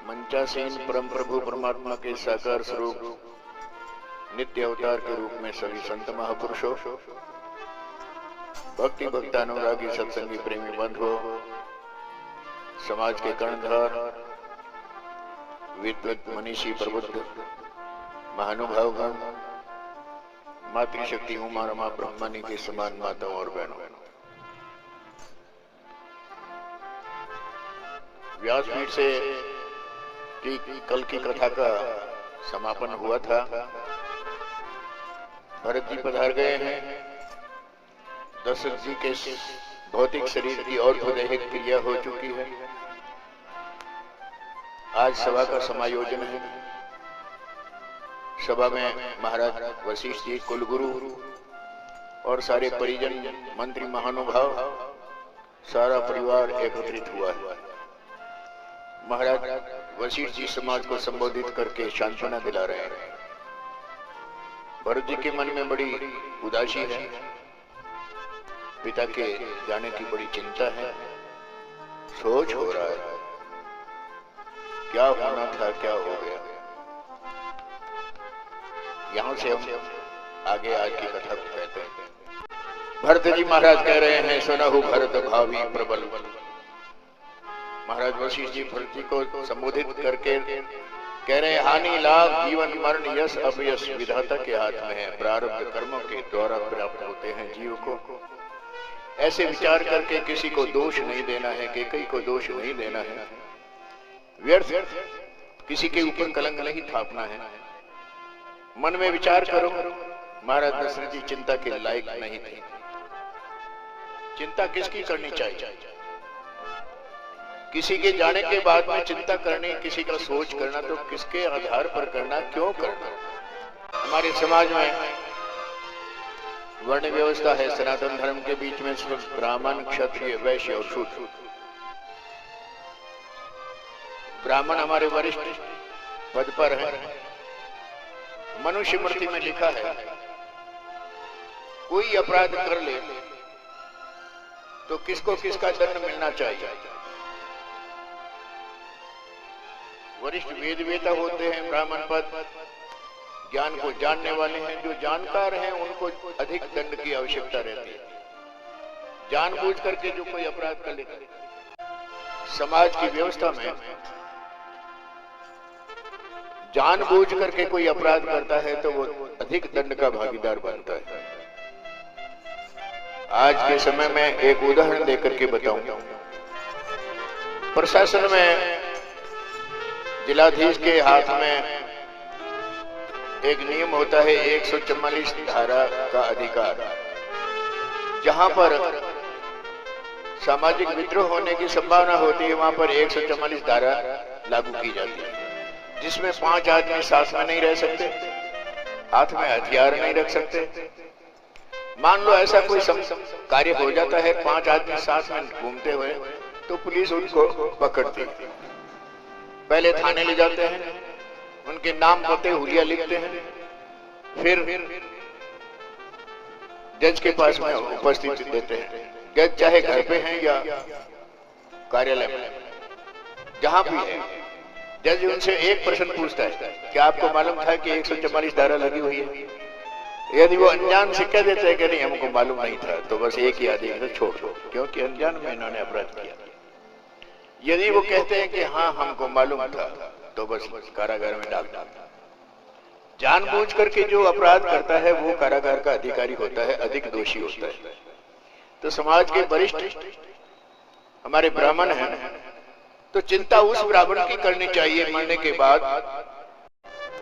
मंचासीन परम प्रभु परमात्मा के साकार स्वरूप नित्य अवतार के रूप में सभी संत महापुरुषों, भक्ति भक्तानुरागी सत्संगी प्रेमी बंधुओं, समाज के कर्णधार, विद्वत मनीषी प्रबुद्ध महानुभावगण, मातृशक्ति उमा रमा ब्रह्मणी के समान माताओं और बहनों, व्यासपीठ से कल की कथा का समापन हुआ था। भरत जी पधार गए हैं। दशरथ जी के भौतिक शरीर की और दैहिक क्रिया हो चुकी है। आज सभा का समायोजन है। सभा में महाराज वशिष्ठ जी कुलगुरु और सारे परिजन, मंत्री, महानुभाव, सारा परिवार एकत्रित हुआ है। महाराज वशिष्ठ जी समाज को संबोधित करके सांत्वना दिला रहे हैं। भरत जी के मन में बड़ी उदासी है। पिता के जाने की बड़ी चिंता है। सोच हो रहा है, क्या होना था, क्या हो गया। यहां से हम आगे आज की कथा को कहते हैं। भरत जी महाराज कह रहे हैं, सुनहु भरत भावी प्रबल। महाराज वशिष्ठ जी भरत जी को संबोधित करके कह रहे हैं, हानि लाभ जीवन मरण यश अपयश विधाता के हाथ में है। प्रारब्ध कर्मों के द्वारा प्राप्त होते हैं जीव को। ऐसे विचार करके किसी को दोष नहीं देना है, कैकेयी को दोष नहीं देना है, व्यर्थ किसी के ऊपर कलंक नहीं थापना है। मन में विचार करो, महाराज दशरथ जी चिंता के लायक नहीं थे। चिंता किसकी करनी चाहिए? किसी के जाने के बाद में चिंता करनी, किसी का सोच करना तो किसके आधार पर करना, क्यों करना? हमारे समाज में वर्ण व्यवस्था है। सनातन धर्म के बीच में सिर्फ ब्राह्मण, क्षत्रिय, वैश्य और शूद्र। ब्राह्मण हमारे वरिष्ठ पद पर है। मनुस्मृति में लिखा है, कोई अपराध कर ले तो किसको किसका दंड मिलना चाहिए। वरिष्ठ वेद वेता होते हैं, ब्राह्मण पद, ज्ञान को जानने वाले हैं। जो जानकार हैं उनको अधिक दंड की आवश्यकता रहती है। जानबूझ करके जो कोई अपराध कर लेता, समाज की व्यवस्था में जानबूझ करके कोई अपराध करता है तो वो अधिक दंड का भागीदार बनता है। आज के समय में एक उदाहरण देकर के बताऊं। प्रशासन में जिलाधीश के हाथ में एक नियम होता है, 144 धारा का अधिकार। जहां पर सामाजिक विद्रोह होने की संभावना होती है, वहां पर 144 धारा लागू की जाती है, जिसमें 5 आदमी साथ में नहीं रह सकते, हाथ में हथियार नहीं रख सकते। मान लो ऐसा कोई कार्य हो जाता है, 5 आदमी साथ में घूमते हुए, तो पुलिस उनको पकड़ती है। पहले थाने ले जाते हैं, उनके नाम पते हुलिया लिखते हैं, फिर जज के पास में उपस्थित देते हैं। जज चाहे घर पे हैं या कार्यालय में, जहां भी है, जज उनसे एक प्रश्न पूछता है, क्या आपको मालूम था कि 144 धारा लगी हुई है? यदि वो अनजान से कह देते हैं कि नहीं हमको मालूम नहीं था, तो बस एक ही आदेश है, छोड़ दो, क्योंकि अनजान में इन्होंने अपराध किया। यदि वो कहते हैं कि हाँ हमको मालूम था, तो बस कारागार में डाल डालता। जानबूझ करके जो अपराध करता है वो कारागार का अधिकारी होता है, अधिक दोषी होता है। तो समाज के वरिष्ठ हमारे ब्राह्मण हैं, तो चिंता उस ब्राह्मण की करनी चाहिए मरने के बाद।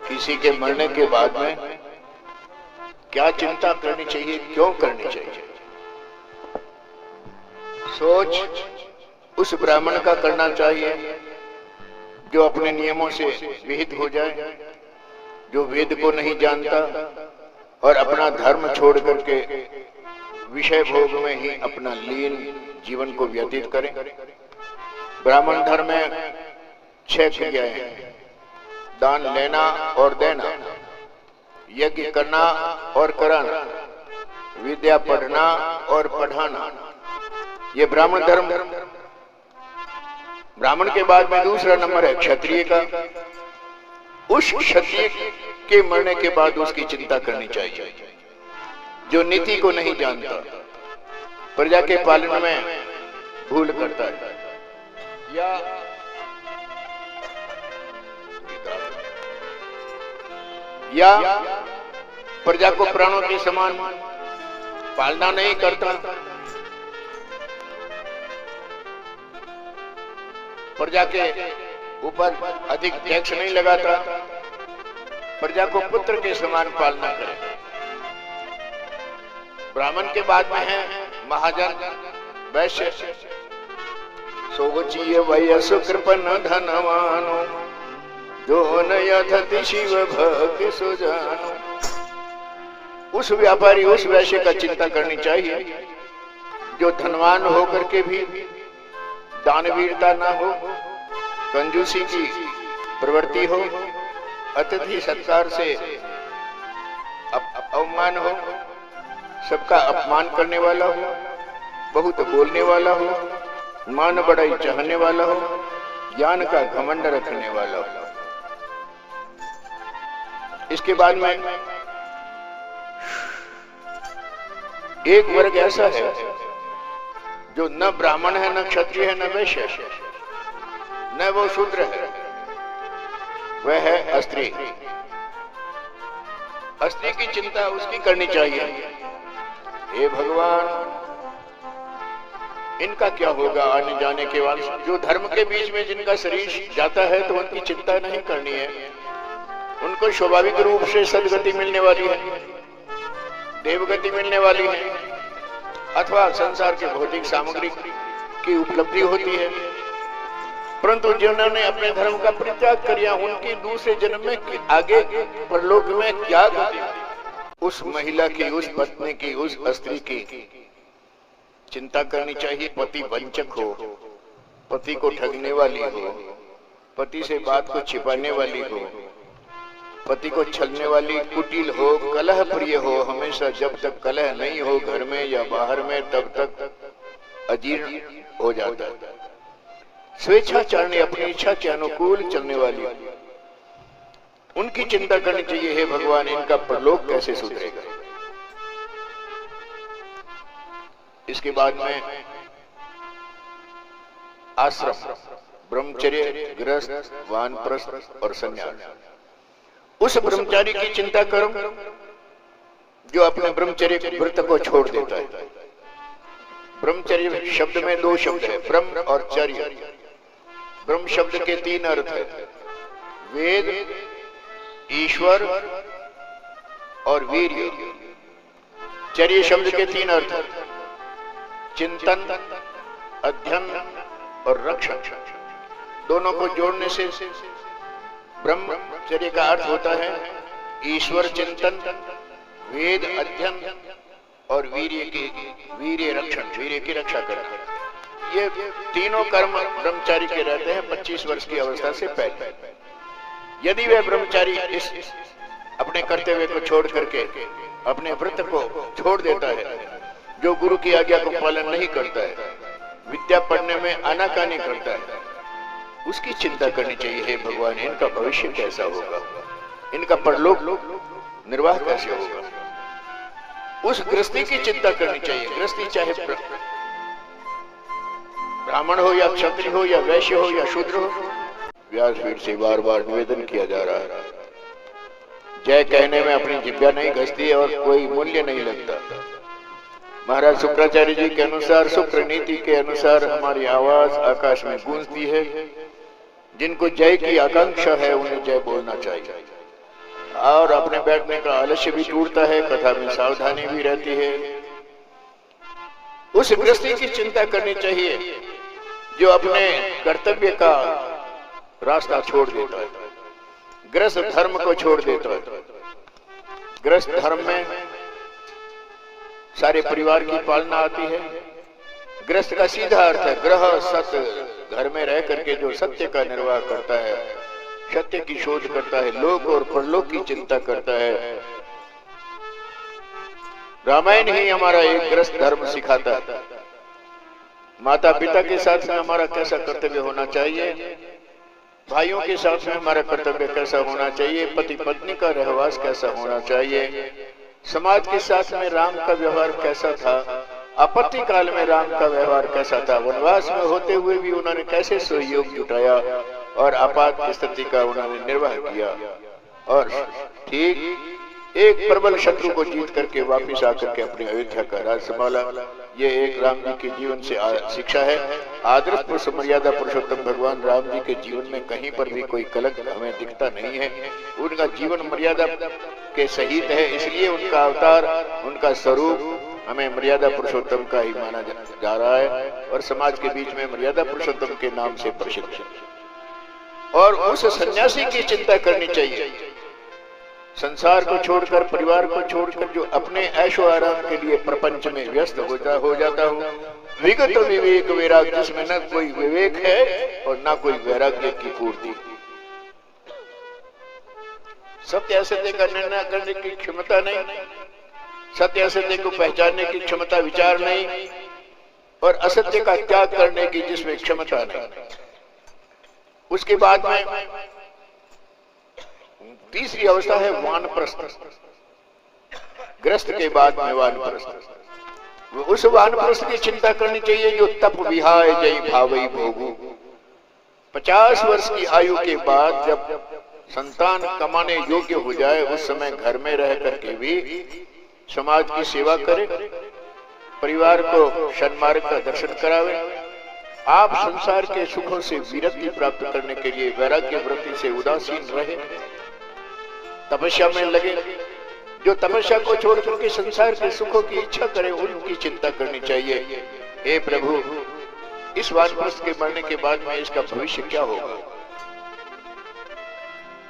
किसी के मरने के बाद में क्या चिंता करनी चाहिए, क्यों करनी चाहिए? सोच उस ब्राह्मण का करना चाहिए जो अपने नियमों से विहित हो जाए, जो वेद को नहीं जानता और अपना धर्म छोड़ करके विषय भोग में ही अपना लीन जीवन को व्यतीत करे। ब्राह्मण धर्म में 6 क्रियाएं हैं: दान लेना और देना, यज्ञ करना और कराना, विद्या पढ़ना और पढ़ाना। ये ब्राह्मण धर्म ब्राह्मण के बाद में दूसरा नंबर है क्षत्रिय का। उस क्षत्रिय के मरने के बाद उसकी चिंता करनी चाहिए जो नीति को नहीं जानता, प्रजा के पालन में भूल करता है, या प्रजा को प्राणों के समान पालना नहीं करता, प्रजा के ऊपर अधिक टैक्स नहीं लगाता, प्रजा को पुत्र के समान पालना करे। ब्राह्मण के बाद में है महाजन वैश्य। सोचिए वयसु कृपन धनवानो जो न यथति शिव भक्ति सुजानो। उस व्यापारी उस वैश्य का चिंता करनी चाहिए जो धनवान होकर के भी दानवीरता ना हो, कंजूसी की प्रवृत्ति हो, अतिथि सत्कार से अवमान हो, सबका अपमान करने वाला हो, बहुत बोलने वाला हो, मान बढ़ाई चाहने वाला हो, ज्ञान का घमंड रखने वाला हो। इसके बाद में एक वर्ग ऐसा है जो न ब्राह्मण है, न क्षत्रिय है, न वैश्य है, न वो शूद्र है, वह है स्त्री। स्त्री की चिंता उसकी करनी चाहिए। हे भगवान, इनका क्या होगा आने जाने के बाद? जो धर्म के बीच में जिनका शरीर जाता है तो उनकी चिंता नहीं करनी है, उनको स्वाभाविक रूप से सदगति मिलने वाली है, देवगति मिलने वाली है, अथवा संसार के भौतिक सामग्री की उपलब्धि होती है। परंतु जिन्होंने अपने धर्म का परित्याग किया, उनकी दूसरे जन्म में आगे परलोक में क्या गति? उस महिला की, उस पत्नी की, उस स्त्री की चिंता करनी चाहिए। पति वंचक हो, पति को ठगने वाली हो, पति से बात को छिपाने वाली हो, पति को छलने वाली, कुटिल हो, कलह प्रिय हो, हमेशा जब तक कलह नहीं हो घर में या बाहर में तब तक अजीर्ण हो जाता है। स्वेच्छाचारणी, अपनी इच्छा के अनुकूल चलने वाली, उनकी चिंता करनी चाहिए। हे भगवान, इनका परलोक कैसे सुधरेगा? इसके बाद में आश्रम, ब्रह्मचर्य, गृहस्थ, वानप्रस्थ और संन्यास। उस ब्रह्मचारी की चिंता करो जो अपने ब्रह्मचर्य व्रत को छोड़ देता है। ब्रह्मचर्य शब्द में दो शब्द है, ब्रह्म और चर्य। ब्रह्म शब्द के तीन अर्थ है, वेद, ईश्वर और वीर्य। चर्य शब्द के तीन अर्थ है, चिंतन, अध्ययन और रक्षण। दोनों को जोड़ने से ब्रह्मचर्य का अर्थ होता है ईश्वर चिंतन, वेद अध्ययन और वीर्य रक्षण, वीर्य की रक्षा करना। ये तीनों कर्म ब्रह्मचारी के रहते हैं 25 वर्ष की अवस्था से पहले। यदि वह ब्रह्मचारी इस अपने कर्तव्य को छोड़ करके अपने व्रत को छोड़ देता है, जो गुरु की आज्ञा को पालन नहीं करता है, विद्या पढ़ने में आनाकानी करता है, उसकी चिंता करनी चाहिए। हे भगवान, इनका भविष्य कैसा होगा, इनका परलोक निर्वाह कैसे होगा? उस गृहस्थी की चिंता करनी चाहिए। गृहस्थी चाहे ब्राह्मण हो या क्षत्रिय हो या वैश्य हो या शूद्र हो। व्यासपीठ से बार बार निवेदन किया जा रहा है, जय कहने में अपनी जिह्वा नहीं घसती है और कोई मूल्य नहीं लगता। महाराज शुक्राचार्य जी के अनुसार, शुक्र नीति के अनुसार हमारी आवाज आकाश में गूंजती है। जिनको जय की आकांक्षा है उन्हें जय बोलना चाहिए, और अपने बैठने का आलस्य भी टूटता है, कथा में सावधानी भी रहती है। उस गृहस्थी की चिंता करनी चाहिए जो अपने कर्तव्य का रास्ता छोड़ देता है, गृहस्थ धर्म को छोड़ देता है। गृहस्थ धर्म में सारे परिवार की पालना आती है। गृहस्थ का सीधा अर्थ है ग्रह सत्य, घर में रह करके जो सत्य का निर्वाह करता है, सत्य की शोध करता है, लोक और परलोक की चिंता करता है। रामायण ही हमारा एक गृहस्थ धर्म सिखाता है। माता पिता के साथ में हमारा कैसा कर्तव्य होना चाहिए, भाइयों के साथ में हमारा कर्तव्य कैसा होना चाहिए, पति पत्नी का रहवास कैसा होना चाहिए, समाज के साथ में राम का व्यवहार कैसा था, आपत्ति काल में राम का व्यवहार कैसा था, वनवास में होते हुए भी उन्होंने कैसे सहयोग जुटाया और आपात स्थिति का उन्होंने निर्वाह किया और ठीक एक प्रबल शत्रु को जीत करके वापिस आकर के अपनी अयोध्या का राज संभाला। ये एक राम जी के जीवन से शिक्षा है। आदर्श पुरुष मर्यादा पुरुषोत्तम भगवान राम जी के जीवन में कहीं पर भी कोई कलंक हमें दिखता नहीं है। उनका जीवन मर्यादा के सहित है, इसलिए उनका अवतार, उनका स्वरूप हमें मर्यादा पुरुषोत्तम का ही माना जा रहा है और समाज के बीच में मर्यादा पुरुषोत्तम के नाम से प्रसिद्ध है। और उस सन्यासी की चिंता करनी चाहिए, संसार को छोड़कर, परिवार को छोड़कर, जो अपने ऐशो आराम के लिए प्रपंच में व्यस्त हो जाता हूँ। विगत विवेक वैराग, जिसमें न कोई विवेक है और न कोई वैराग्य की पूर्ति। सत्य असत्य का निर्णय करने की क्षमता नहीं, सत्य असत्य को पहचानने की क्षमता, विचार नहीं, और असत्य का त्याग करने की जिसमें क्षमता नहीं। उसके बाद में तीसरी अवस्था है वानप्रस्थ। ग्रस्त के बाद में वानप्रस्थ। उस वानप्रस्थ की चिंता करनी चाहिए जो तप विहाय जय भावई भोगू। 50 वर्ष की आयु के बाद जब संतान कमाने योग्य हो जाए, उस समय घर में रह करके भी समाज की सेवा करे, परिवार को सन्मार्ग का दर्शन करावे। आप संसार के सुखों से विरक्ति प्राप्त करने के लिए वैराग्य वृत्ति से उदासीन रहे, तपस्या में लगे। जो तपस्या को छोड़ करके संसार के सुखों की इच्छा करे, उनकी चिंता करनी चाहिए। हे प्रभु, इस वानप्रस्थ के मरने के बाद में इसका भविष्य क्या होगा।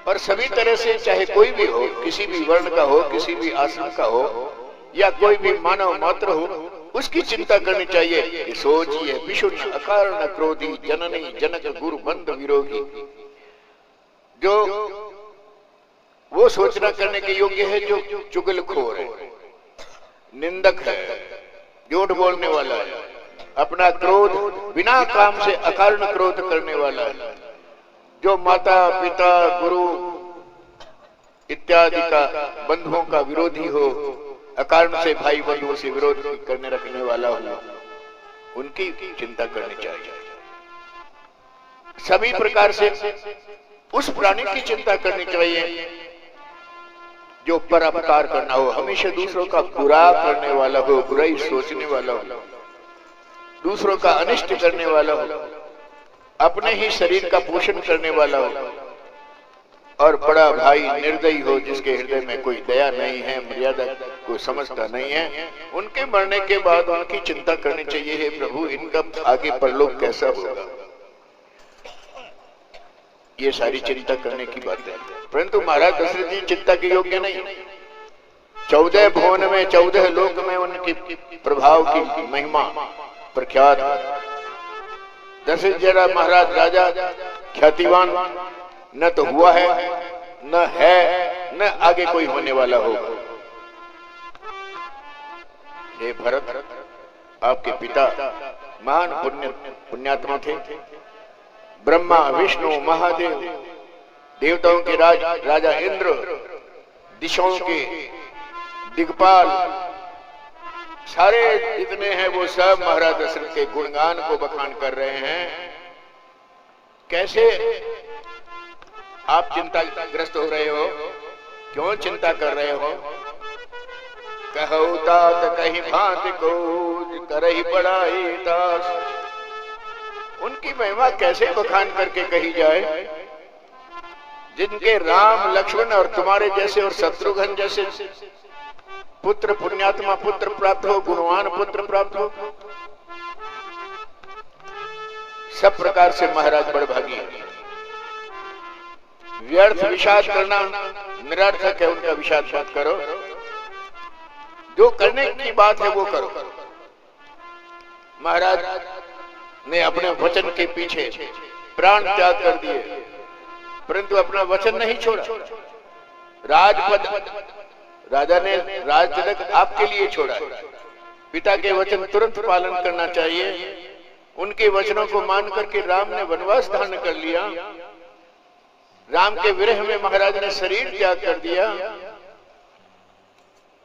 और सभी तरह से, चाहे कोई भी हो, किसी भी वर्ण का हो, किसी भी आश्रम का हो, या कोई भी मानव मात्र हो, उसकी चिंता करनी चाहिए। ये सोचिए, विशुद्ध अकारण क्रोधी जननी जनक गुरु बंद विरोधी। जो वो सोचना करने के योग्य है जो चुगलखोर है, निंदक है, झूठ बोलने वाला है, अपना क्रोध बिना काम से अकारण क्रोध करने वाला है, जो माता पिता गुरु इत्यादि का बंधुओं का विरोधी हो, अकारण से भाई बंधुओं से विरोध करने रखने वाला हो, उनकी चिंता करनी चाहिए। सभी प्रकार से उस प्राणी की चिंता करनी चाहिए जो परोपकार करना हो, हमेशा दूसरों का बुरा करने वाला हो, बुराई सोचने वाला हो, दूसरों का अनिष्ट करने वाला हो, अपने ही शरीर का पोषण करने वाला हो, और बड़ा भाई निर्दयी हो, जिसके हृदय में कोई दया नहीं है, मर्यादा को समझता नहीं है। उनके मरने के बाद उनकी चिंता करनी चाहिए। हे प्रभु, इनका आगे परलोक कैसा होगा। ये सारी चिंता करने की बात है। परंतु महाराज दशरथ जी चिंता के योग्य नहीं। 14 भुवन में, 14 लोक में उनकी प्रभाव की महिमा प्रख्यात। दशरथ जी महाराज राजा ख्यातिवान न तो हुआ है, न है, न आगे कोई होने वाला होगा। हे भरत, आपके पिता महान पुण्यात्मा थे। ब्रह्मा विष्णु महादेव, देवताओं के राजा इंद्र, दिशाओं के दिग्पाल, सारे जितने हैं वो सब महाराज दशरथ के गुणगान को बखान कर रहे हैं। कैसे आप चिंताग्रस्त हो रहे हो, क्यों चिंता कर रहे हो। कहो तात कहीं भांति को करही बड़ाई दास। उनकी महिमा कैसे बखान करके कही जाए, जिनके राम लक्ष्मण और तुम्हारे जैसे और शत्रुघ्न जैसे पुत्र, पुण्यात्मा पुत्र प्राप्त हो, गुणवान पुत्र प्राप्त हो। सब प्रकार से महाराज बड़भागी है। व्यर्थ विषाद करना निरर्थक है, उनका विषाद मत करो। जो करने की बात है वो करो। महाराज ने अपने वचन के पीछे प्राण त्याग कर दिए, परंतु अपना वचन नहीं छोड़ा। राजपद राजा ने राज तिलक आपके लिए छोड़ा है। पिता के वचन तुरंत पालन करना चाहिए। उनके वचनों को मान करके राम ने वनवास धारण कर लिया। राम के विरह में महाराज ने शरीर त्याग कर दिया।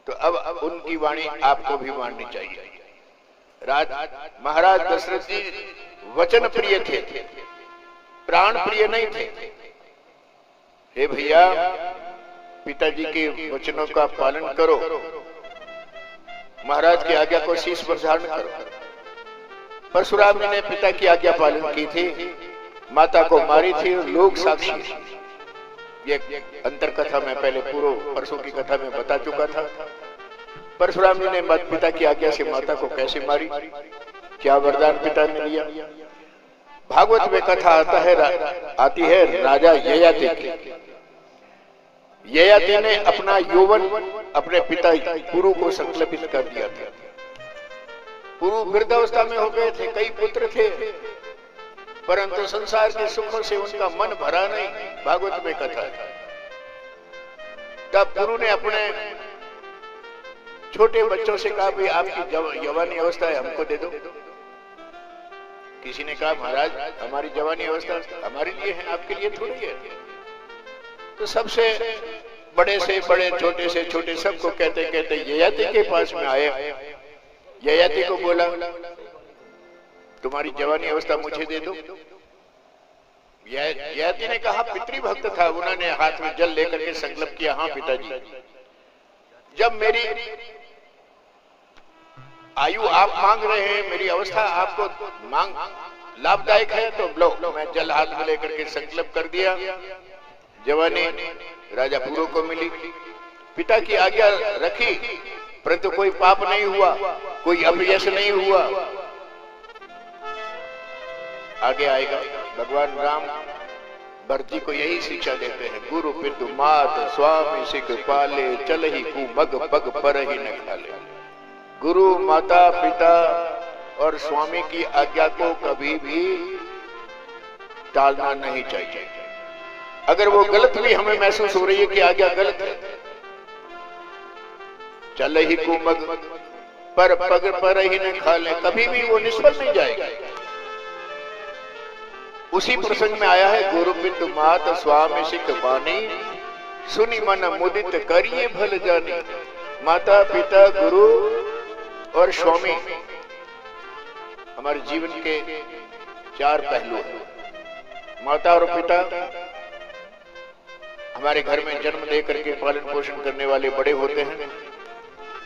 तो अब उनकी वाणी आपको भी माननी चाहिए। महाराज दशरथ जी वचन प्रिय थे, प्राण प्रिय नहीं थे। हे भैया, पिताजी के वचनों का पालन करो, महाराज की आज्ञा को शीश पर धारण करो। परशुराम जी ने पिता की आज्ञा पालन की थी, माता को मारी थी, लोग साक्षी। ये अंतर कथा में पहले पूर्व परसों की कथा में बता चुका था। परशुराम जी ने पिता की आज्ञा से माता को कैसे मारी, क्या वरदान पिता ने लिया। भागवत में कथा आती है राजा ययाति की। ययाति ने अपना यौवन अपने पिता पुरु को संकल्पित कर दिया था। पुरु वृद्धावस्था में हो गए थे, कई पुत्र थे, परंतु संसार के सुखों से उनका मन भरा नहीं। भागवत में कथा है। तब पुरु ने अपने छोटे बच्चों से कहा, भाई आपकी जवानी अवस्था है, हमको दे दो। किसी ने कहा, महाराज हमारी जवानी अवस्था हमारे लिए है, आपके लिए थोड़ी है। तो सबसे बड़े से बड़े, छोटे से छोटे, सबको कहते कहते ययाति के पास में आए। ययाति को बोला, तुम्हारी जवानी अवस्था मुझे दे दो। ययाति ने कहा, पितृभक्त था, उन्होंने हाथ में जल लेकर के संकल्प किया, हाँ पिताजी, जब मेरी आयु आप मांग रहे हैं, मेरी अवस्था आपको मांग लाभदायक है, तो लो, मैं जल हाथ में लेकर के संकल्प कर दिया। जवानी राजा पुरु को मिली, पिता की आज्ञा रखी, परंतु कोई पाप नहीं हुआ, कोई अपयश नहीं हुआ। आगे आएगा, भगवान राम भरत जी को यही शिक्षा देते हैं, गुरु पितु मात स्वामी सिख पाले, चल ही कु मग पग पर ही न खाले। गुरु, माता, पिता और स्वामी की आज्ञा को कभी भी टालना नहीं चाहिए। अगर वो गलत भी हमें महसूस हो रही है कि आज्ञा गलत है, चल ही कु मग पर पग पर ही न खाले, कभी भी वो निष्फल नहीं जाएगा। उसी प्रसंग में आया है, गुरु पितु मात स्वामी सिख बानी, सुनी मन मुदित करिए भल जानी। माता, पिता, गुरु और स्वामी हमारे जीवन के चार पहलू हैं। माता और पिता हमारे घर में जन्म देकर के पालन पोषण करने वाले बड़े होते हैं,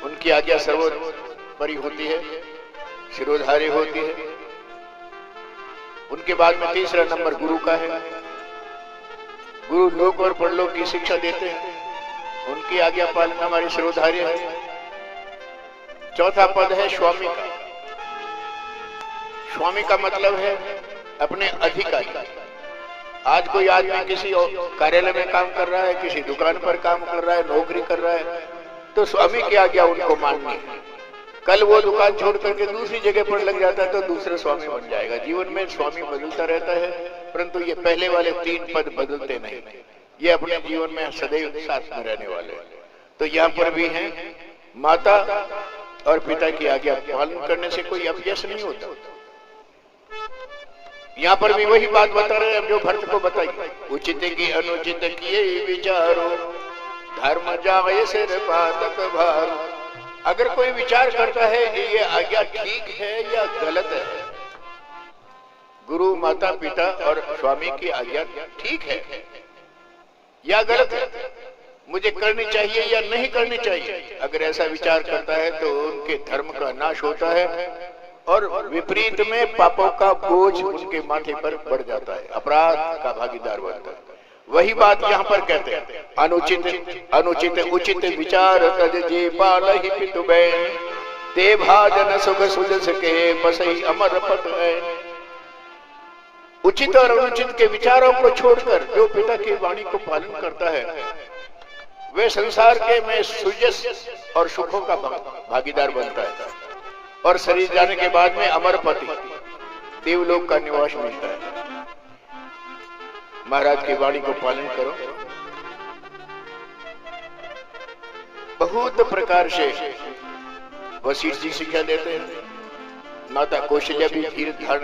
उनकी आज्ञा सर्वोपरि होती है, शिरोधार्य होती है। उनके बाद में तीसरा नंबर गुरु का है। गुरु लोक और परलोक की शिक्षा देते हैं, उनकी आज्ञा पालन हमारी शिरोधार्य है। चौथा पद है स्वामी का। स्वामी का मतलब है अपने अधिकारी। आज कोई आदमी किसी कार्यालय में काम कर रहा है, किसी दुकान पर काम कर रहा है, नौकरी कर रहा है, तो स्वामी की आज्ञा उनको माननी है। कल वो दुकान छोड़ करके दूसरी जगह पर लग जाता है तो दूसरा स्वामी बन जाएगा। जीवन में स्वामी बदलता रहता है, परंतु ये पहले वाले तीन पद बदलते नहीं, ये अपने जीवन में सदैव साथ में रहने वाले। तो यहाँ पर भी है, माता और पिता की आज्ञा पालन करने से कोई अपयश नहीं होता। यहाँ पर भी वही बात बता रहे हैं जो भरत को बताई, उचित की अनुचित किए विचारो, धर्म जाए सिर पातक भार। अगर कोई विचार करता है कि ये आज्ञा ठीक है या गलत है, गुरु, माता, पिता और स्वामी की आज्ञा ठीक है या गलत है, मुझे करनी चाहिए या नहीं करनी चाहिए, अगर ऐसा विचार करता है तो उनके धर्म का नाश होता है और विपरीत में पापों का बोझ उनके माथे पर बढ़ जाता है, अपराध का भागीदार बनता है। वही बात यहाँ पर कहते हैं, अनुचित अनुचित उचित विचार तज जे पालहि पितु बैन, ते भाजन सुख सुजस के बसई अमर पत है। उचित और अनुचित के विचारों को छोड़कर जो पिता की वाणी को पालन करता है, वे संसार के में सुजस और सुखों का भागीदार बनता है और शरीर जाने के बाद में अमर पति देवलोक का निवास मिलता है। महाराज की वाणी को पालन करो। बहुत प्रकार से वशिष्ठ जी शिक्षा देते हैं। माता कौशल्या भी धीर धारण